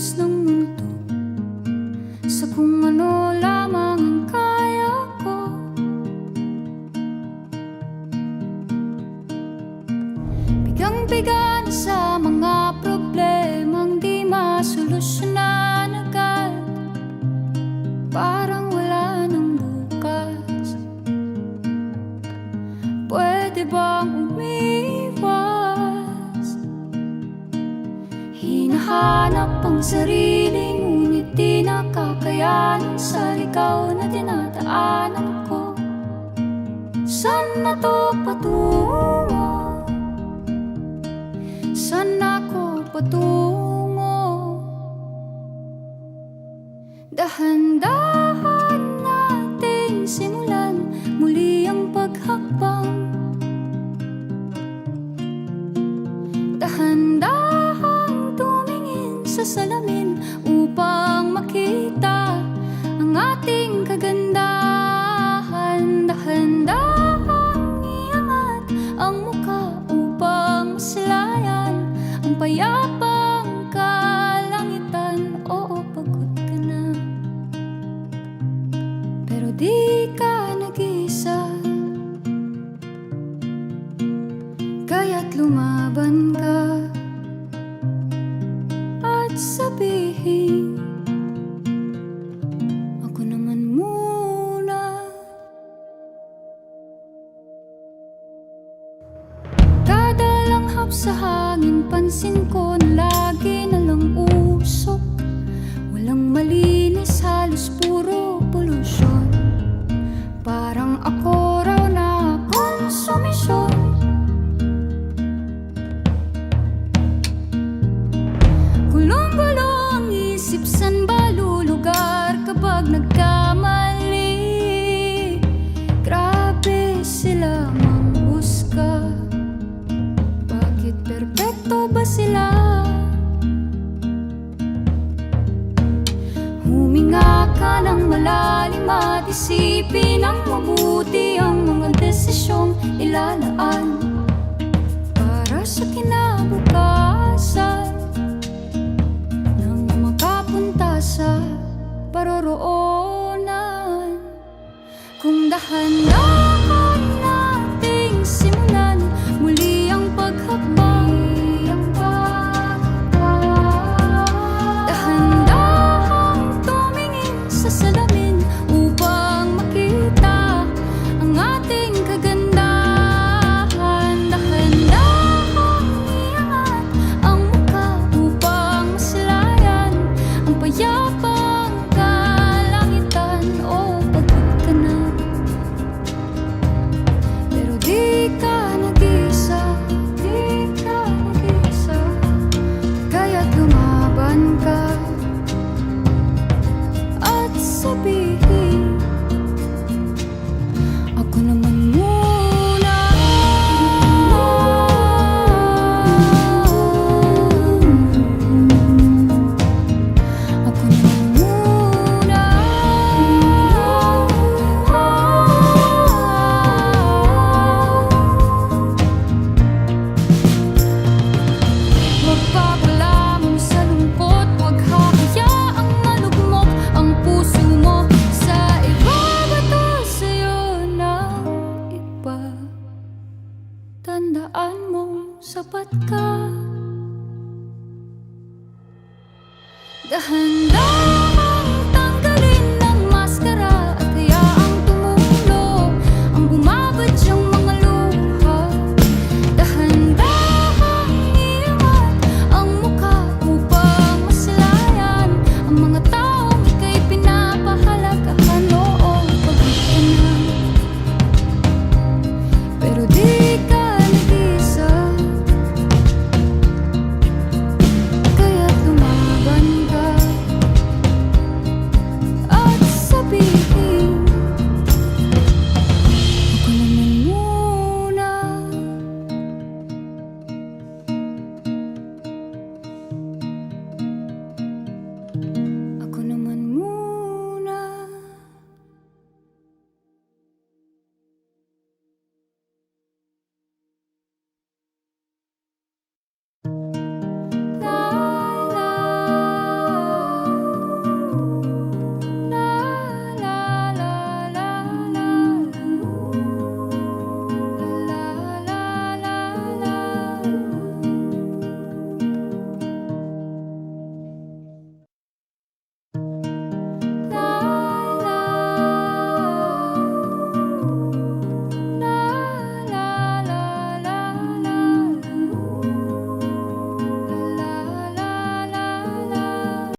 kilos ng mundo sa kung ano lamang ang kaya ko. Bigang-biga na sa mga problemang di masolusyonan agad, parang wala nang bukas. Pwede bang umiwas? Hinahanap ang sarili, ngunit di nakakayanan sa ligaw na dinadaanan ko. Saan na to patungo? Saan ako patungo? Dahan-dahan nating simulan muli ang paghakbang. Dahan-dahang tumingin sa salamin upang makita ang ating kagandahan. Dahan-dahang iangat ang mukha upang masilayan ang payapang kalangitan. Oo, pagod ka na, pero di ka nag-iisa. Kaya't lumaban ka at sabihin, ako naman muna. Kada langhap sa hangin, pansin ko na lagi na lang usok. Walang malinis, halos puro polusyon. Parang ako raw na konsumisyon. Gulong-gulo ang isip, san ba lulugar kapag nagkamali? Grabe sila manghusga, bakit perpekto ba sila? Huminga ka ng malalim at isipin ang mabuti ang mga desisyong ilalaan para sa kinabukasan, nang makapunta sa paroroonan. Kung dahan-dahan nating simulan muli ang paghakbang. Dahan-dahang tumingin sa salamin upang makita ang ating kagandahan. Dahan-dahang iangat ang mukha upang masilayan ang payapang kalangitan. Oh, pagod ka na, pero di ka nag-iisa. Di ka nag-iisa. Kaya't lumaban ka at sabihin, ako naman muna. Ako naman muna. Huwag papalamon sa lungkot, huwag hahayaang malugmok ang puso mo sa iba. Bato sa'yo ng iba. Tandaan mong sapat ka. Dahan-dahan